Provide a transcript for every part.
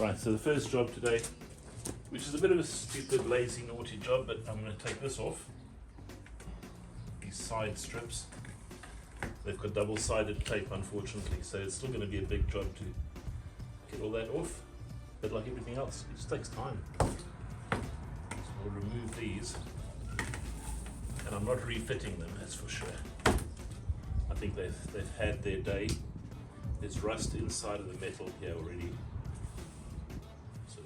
Right, so the first job today, which is a bit of a stupid, lazy, naughty job, but I'm going to take this off. These side strips. They've got double-sided tape, unfortunately, so it's still going to be a big job to get all that off. But like everything else, it just takes time. So we'll remove these. And I'm not refitting them, that's for sure. I think they've had their day. There's rust inside of the metal here already. So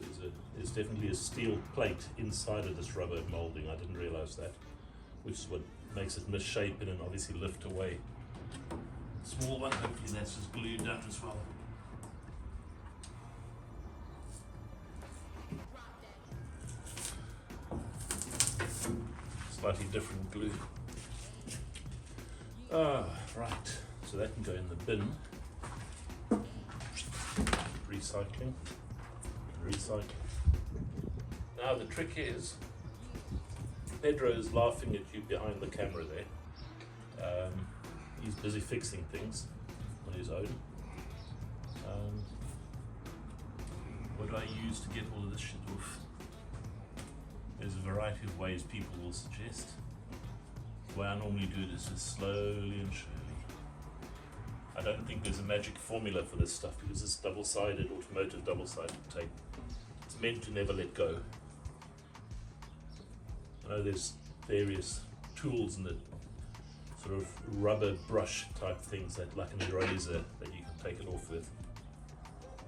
there's definitely a steel plate inside of this rubber molding. I didn't realize that, which is what makes it misshapen and obviously lift away. Small one, hopefully that's just glued down as well. Slightly different glue. Right, so that can go in the bin. Recycling. Now the trick is, Pedro is laughing at you behind the camera there. He's busy fixing things on his own. What do I use to get all of this shit off? There's a variety of ways people will suggest. The way I normally do it is just slowly and surely. I don't think there's a magic formula for this stuff because it's double-sided, automotive double-sided tape. It's meant to never let go. I know there's various tools and the sort of rubber brush type things that, like an eraser, that you can take it off with.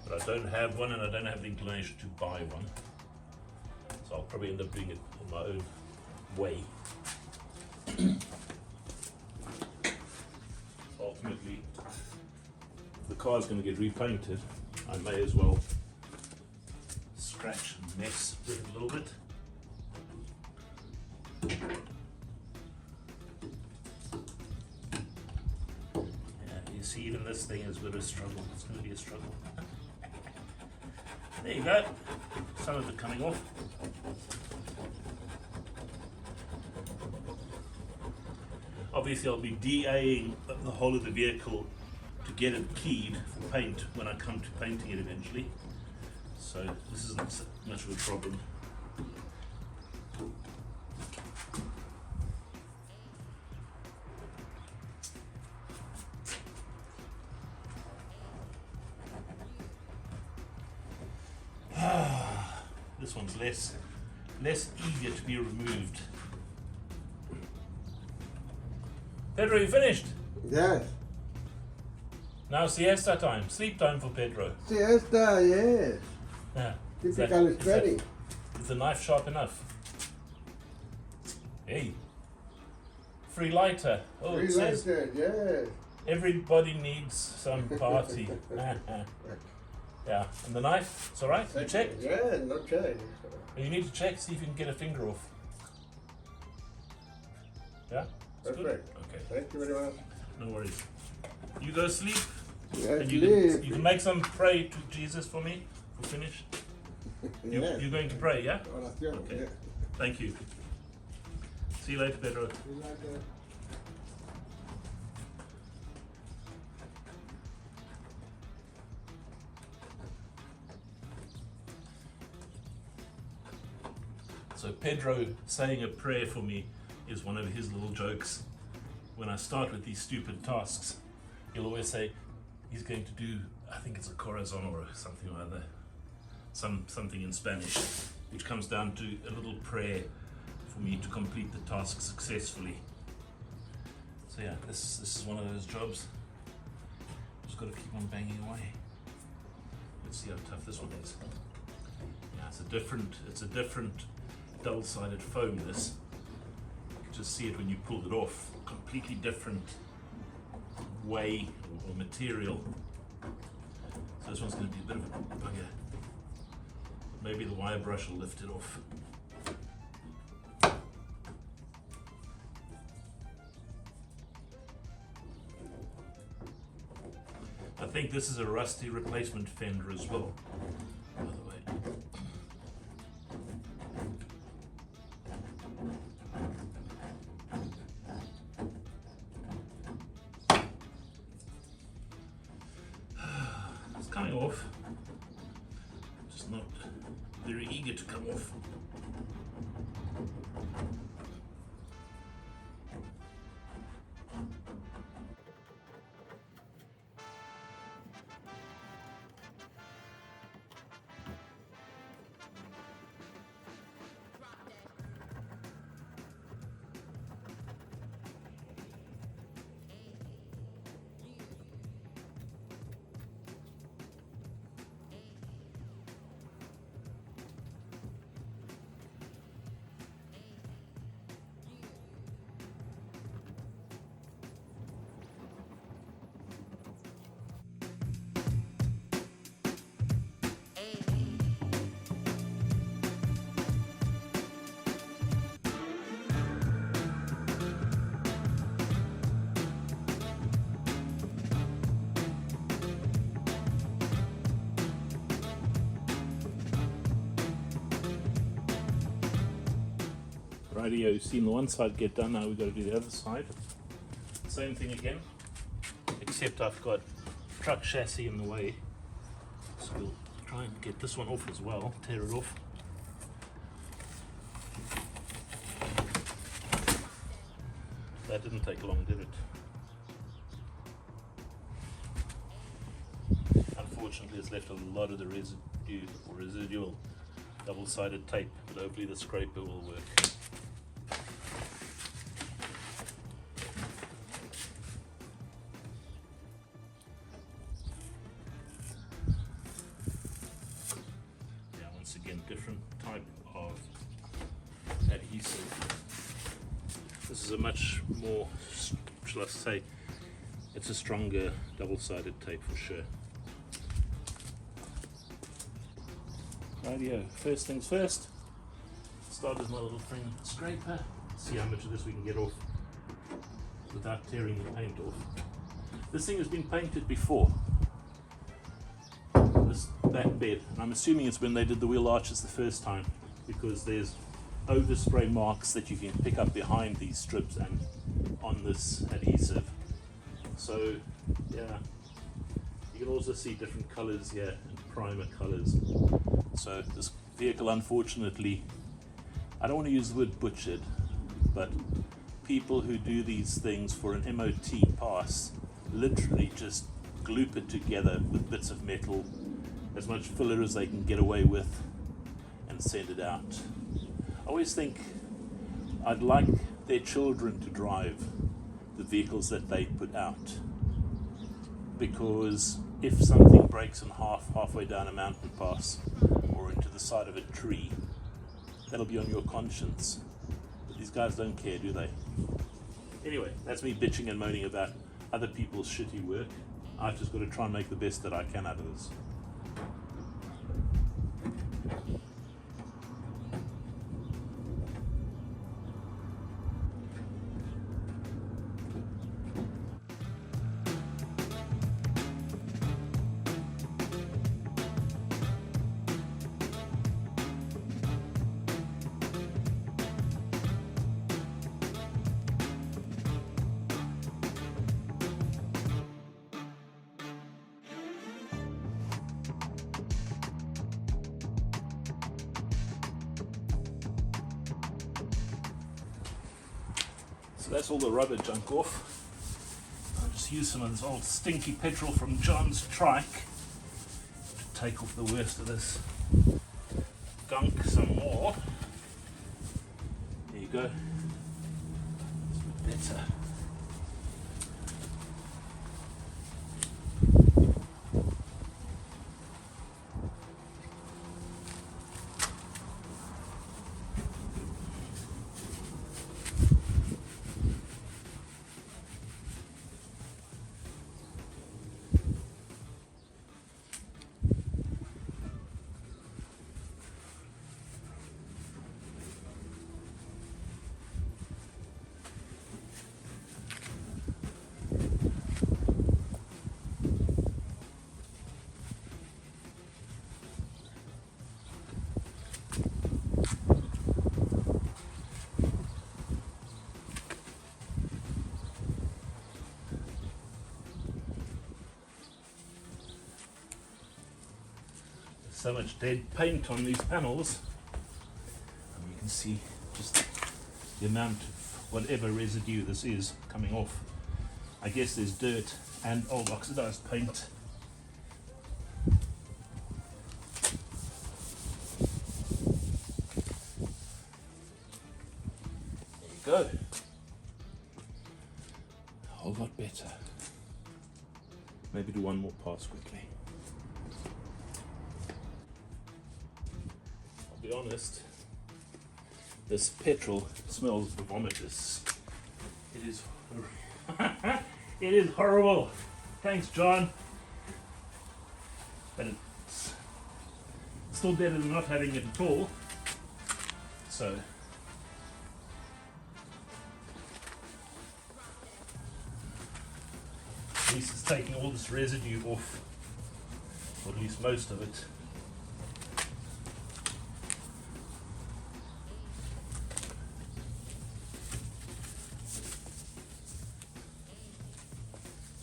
But I don't have one and I don't have the inclination to buy one. So I'll probably end up doing it in my own way. Ultimately, if the car's going to get repainted, I may as well scratch and mess with it a little bit. Yeah, you see, even this thing is a bit of a struggle. It's going to be a struggle. There you go. Some of it coming off. Obviously I'll be DAing the whole of the vehicle to get it keyed for paint when I come to painting it eventually. So this isn't so much of a problem. This one's less eager to be removed. Pedro, you finished? Yes. Now siesta time, sleep time for Pedro. Siesta, yes. Yeah. Typical Australian. Is the knife sharp enough? Hey. Free lighter. Oh, Free it says lighter, yes. everybody needs some party. Yeah, and the knife, it's alright? You checked? Yeah, not checked. You need to check, see if you can get a finger off. Yeah? It's good? Perfect. Okay. Thank you very much. No worries. You go sleep. Yes, And sleep. you can make some pray to Jesus for me. We'll finish. Yes. You're going to pray, yeah? Oración, Okay. yeah. Thank you. See you later, Pedro. Free lighter. So Pedro saying a prayer for me is one of his little jokes. When I start with these stupid tasks, he'll always say he's going to do, I think it's a corazon or something or other, something in Spanish, which comes down to a little prayer for me to complete the task successfully. So yeah, this is one of those jobs. Just got to keep on banging away. Let's see how tough this one is. Yeah, it's a different double-sided foam, this. You can just see it when you pull it off. Completely different way or material. So this one's going to be a bit of a bugger. Maybe the wire brush will lift it off. I think this is a rusty replacement fender as well, by the way. It's coming off. Just to come off. Rightio, you've seen the one side get done, now we've got to do the other side. Same thing again, except I've got truck chassis in the way. So we'll try and get this one off as well, tear it off. That didn't take long, did it? Unfortunately, it's left a lot of the residue or residual double-sided tape, but hopefully the scraper will work. Yeah, once again, different type of adhesive. This is a much more, shall I say, it's a stronger double-sided tape for sure. Rightio, first things first, start with my little friend scraper, see how much of this we can get off without tearing the paint off. This thing has been painted before, this back bed, and I'm assuming it's when they did the wheel arches the first time, because there's overspray marks that you can pick up behind these strips and on this adhesive. So yeah, you can also see different colors here and primer colors. So this vehicle, unfortunately, I don't want to use the word butchered, but people who do these things for an MOT pass literally just gloop it together with bits of metal, as much filler as they can get away with, and send it out. I always think I'd like their children to drive the vehicles that they put out, because if something breaks in half halfway down a mountain pass or into the side of a tree, that'll be on your conscience. But these guys don't care, do they? Anyway, that's me bitching and moaning about other people's shitty work. I've just got to try and make the best that I can out of this. So that's all the rubber junk off. I'll just use some of this old stinky petrol from John's trike to take off the worst of this gunk some more. There you go. It's a bit better. So much dead paint on these panels. can see just the amount of whatever residue this is coming off. I guess there's dirt and old oxidized paint. There you go. A whole lot better. Maybe do one more pass quickly. I'll be honest, this petrol smells vomitous. It is it is horrible. Thanks, John. But it's still better than not having it at all. So at least it's taking all this residue off, or at least most of it.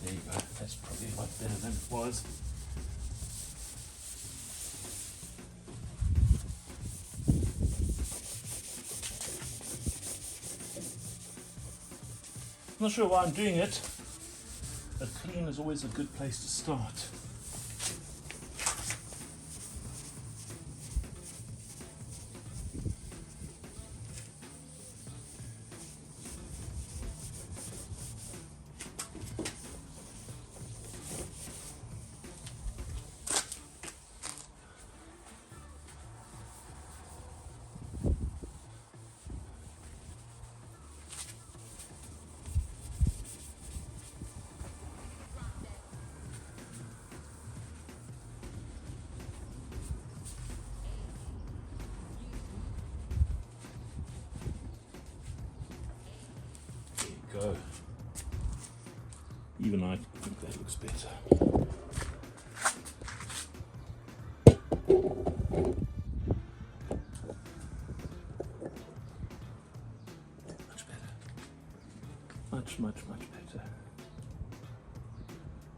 There you go, that's probably a lot better than it was. I'm not sure why I'm doing it, but clean is always a good place to start. Go. Even I think that looks better. Much better. Much better.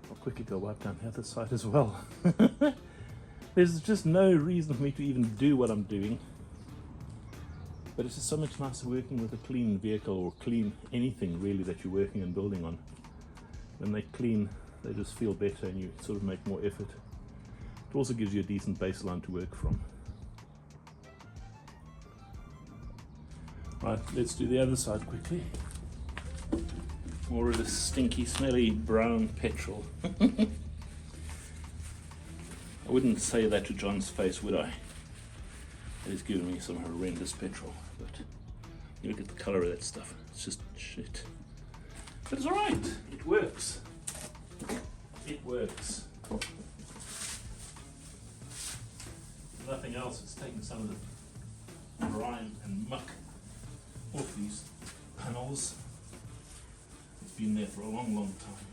I'll quickly go wipe down the other side as well. There's just no reason for me to even do what I'm doing. But it's just so much nicer working with a clean vehicle, or clean anything really that you're working and building on. When they're clean, they just feel better and you sort of make more effort. It also gives you a decent baseline to work from. Right, let's do the other side quickly. More of this stinky, smelly brown petrol. I wouldn't say that to John's face, would I? He's giving me some horrendous petrol, but you look at the colour of that stuff, it's just shit. But it's alright, it works. It works. If nothing else, it's taken some of the grime and muck off these panels. It's been there for a long time.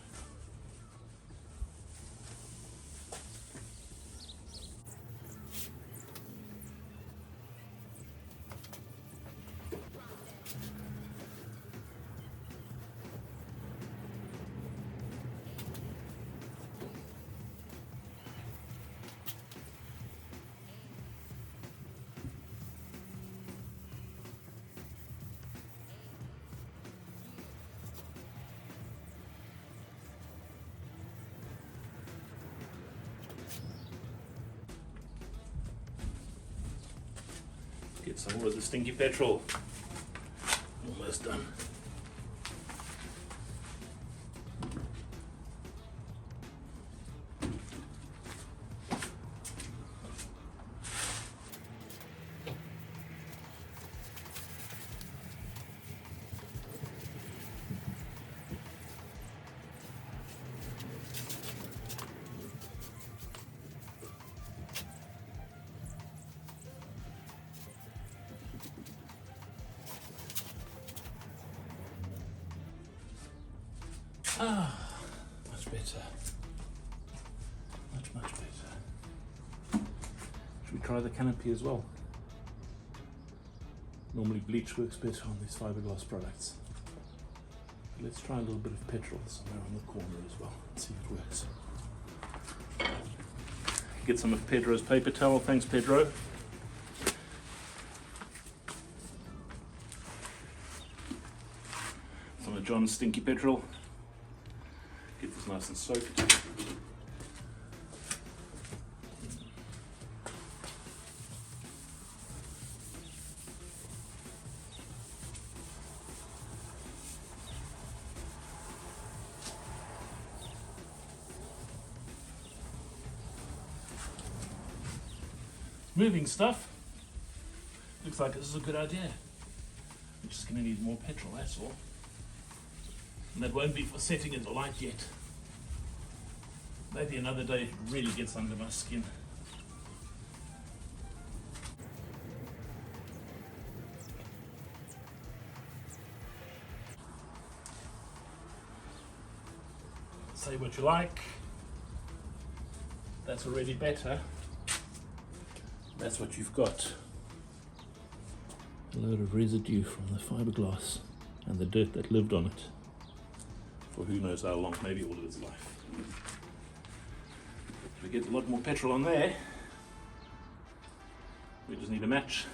Get some more of the stinky petrol. Almost done. Ah, much better. Much better. Should we try the canopy as well? Normally bleach works better on these fiberglass products. But let's try a little bit of petrol somewhere on the corner as well and see if it works. Get some of Pedro's paper towel. Thanks, Pedro. Some of John's stinky petrol. Get this nice and soaked. Moving stuff. Looks like this is a good idea. We're just going to need more petrol, that's all. And that won't be for setting in the light yet. Maybe another day it really gets under my skin. Say what you like. That's already better. That's what you've got. A load of residue from the fiberglass and the dirt that lived on it for who knows how long, maybe all of its life. We get a lot more petrol on there. We just need a match.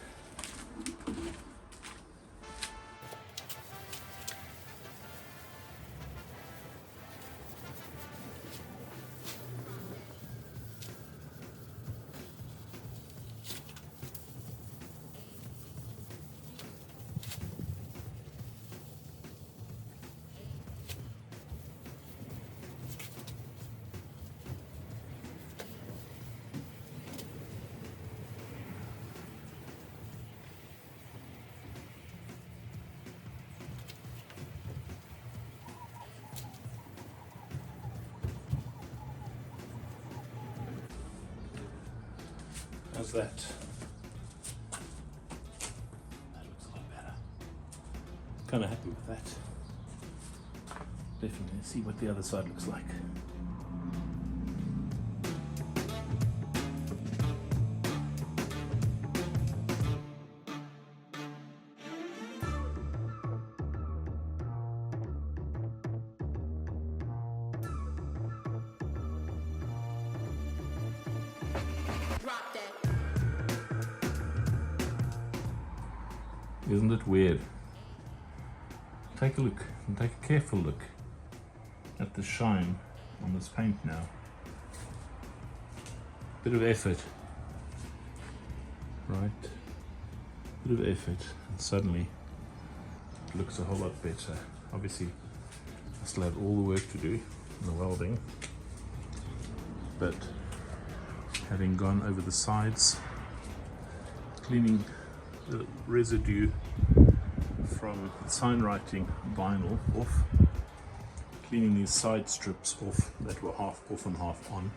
How's that? That looks a lot better. Kind of happy with that. Definitely see what the other side looks like. Isn't it weird? Take a look, and take a careful look at the shine on this paint now. Bit of effort, right? Bit of effort, and suddenly it looks a whole lot better. Obviously, I still have all the work to do in the welding, but having gone over the sides, cleaning the residue from sign writing vinyl off, cleaning these side strips off that were half off and half on,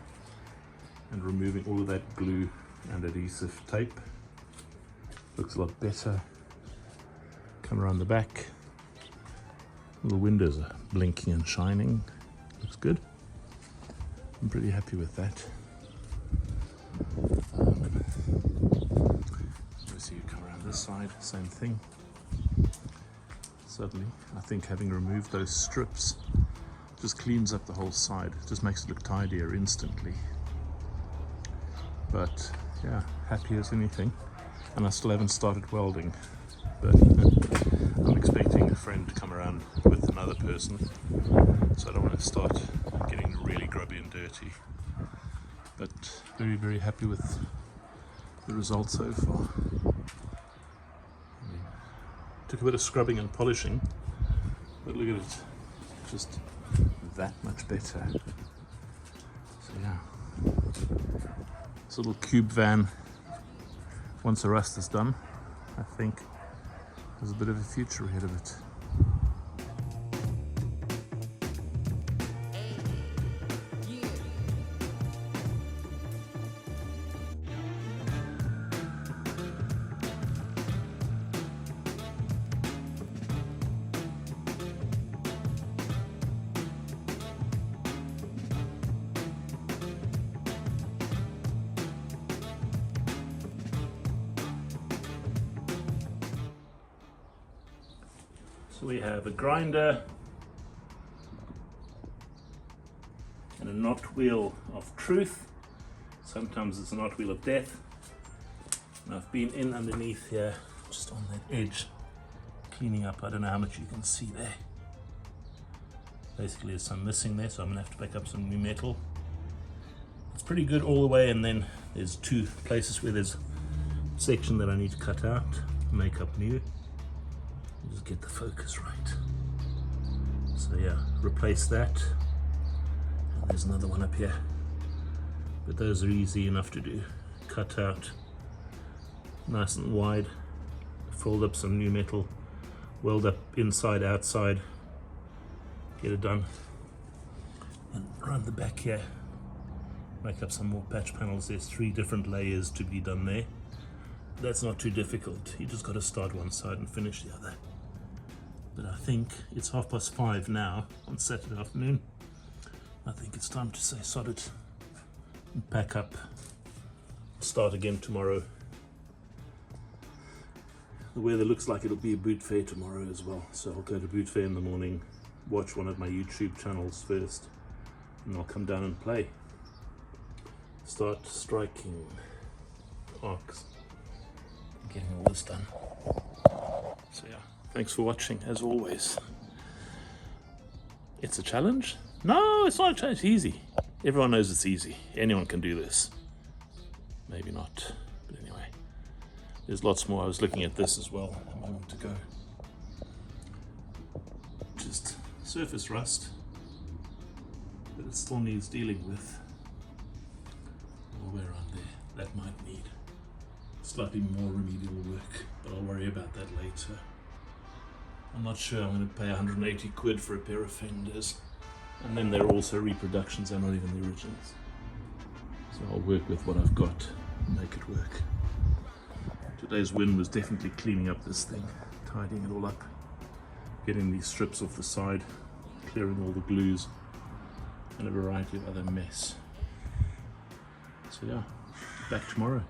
and removing all of that glue and adhesive tape. Looks a lot better. Come around the back, little windows are blinking and shining. Looks good. I'm pretty happy with that. Obviously you come around this side, same thing. Suddenly, I think having removed those strips just cleans up the whole side. It just makes it look tidier instantly. But yeah, happy as anything. And I still haven't started welding, but I'm expecting a friend to come around with another person, so I don't want to start getting really grubby and dirty. But very, very happy with the result so far. Took a bit of scrubbing and polishing, but look at it, just that much better. So yeah, this little cube van, once the rust is done, I think there's a bit of a future ahead of it. So we have a grinder and a knot wheel of truth. Sometimes it's a knot wheel of death. And I've been in underneath here, just on that edge, cleaning up. I don't know how much you can see there. Basically there's some missing there, so I'm gonna have to pick up some new metal. It's pretty good all the way, and then there's two places where there's a section that I need to cut out, make up new. Just get the focus right. So yeah, replace that. And there's another one up here. But those are easy enough to do. Cut out nice and wide, fold up some new metal, weld up inside, outside, get it done. And around the back here, make up some more patch panels. There's 3 different layers to be done there. That's not too difficult. You just got to start one side and finish the other. But I think it's 5:30 now on Saturday afternoon. I think it's time to say sod it and pack up, start again tomorrow. The weather looks like it'll be a boot fair tomorrow as well, so I'll go to boot fair in the morning, watch one of my YouTube channels first, and I'll come down and play. Start striking arcs, getting all this done. So yeah, thanks for watching as always. It's a challenge? No, it's not a challenge, it's easy. Everyone knows it's easy. Anyone can do this. Maybe not, but anyway. There's lots more. I was looking at this as well a moment ago. Just surface rust, but it still needs dealing with. All the way around there, that might need slightly more remedial work, but I'll worry about that later. I'm not sure I'm going to pay 180 quid for a pair of fenders, and then they're also reproductions, they're not even the originals. So I'll work with what I've got and make it work. Today's win was definitely cleaning up this thing, tidying it all up, getting these strips off the side, clearing all the glues, and a variety of other mess. So yeah, back tomorrow.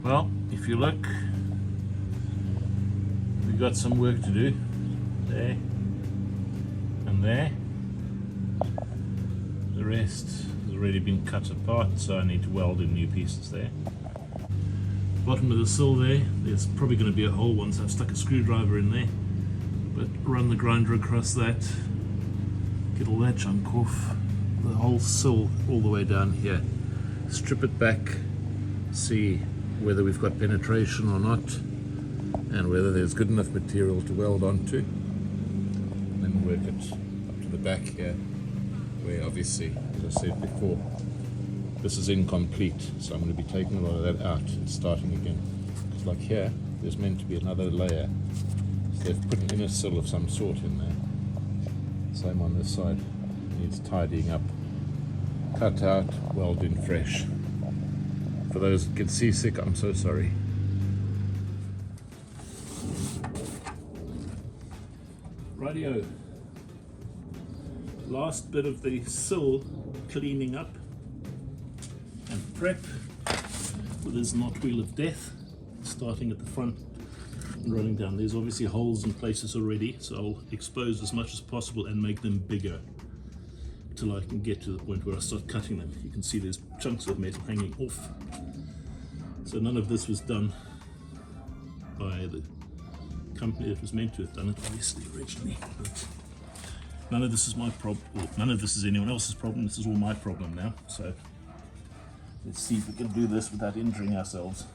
Well, if you look, we've got some work to do there and there. The rest has already been cut apart, so I need to weld in new pieces there. Bottom of the sill there's probably going to be a hole once I've stuck a screwdriver in there, but run the grinder across that, get all that junk off, the whole sill all the way down here, strip it back, see whether we've got penetration or not, and whether there's good enough material to weld onto, and then work it up to the back here, where obviously, as I said before, this is incomplete, so I'm going to be taking a lot of that out and starting again. Because like here, there's meant to be another layer, so they've put an inner sill of some sort in there. Same on this side, needs tidying up, cut out, weld in fresh. For those that get seasick, I'm so sorry. Rightio. Last bit of the sill cleaning up and prep for this knot wheel of death, starting at the front and running down. There's obviously holes in places already, so I'll expose as much as possible and make them bigger till I can get to the point where I start cutting them. You can see there's chunks of metal hanging off. So none of this was done by the company that was meant to have done it, obviously, originally. But none of this is my problem, or none of this is anyone else's problem. This is all my problem now. So let's see if we can do this without injuring ourselves.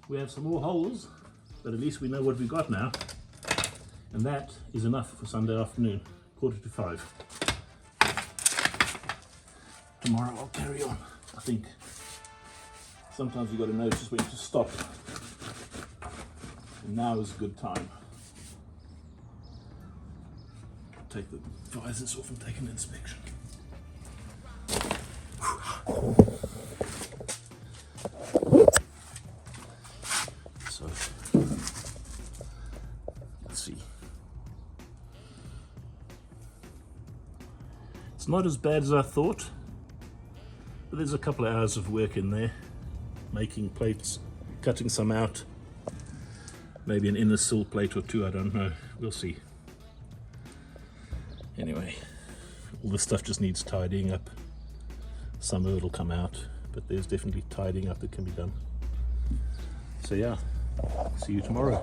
We have some more holes, but at least we know what we've got now. And that is enough for Sunday afternoon, 4:45. Tomorrow I'll carry on. I think sometimes you've got to know just when to stop. And now is a good time. Take the visors off and take an inspection. So, let's see. It's not as bad as I thought, but there's a couple of hours of work in there, making plates, cutting some out, maybe an inner sill plate or two, I don't know, we'll see. Anyway, all this stuff just needs tidying up. Some of it'll come out, but there's definitely tidying up that can be done. So yeah, see you tomorrow.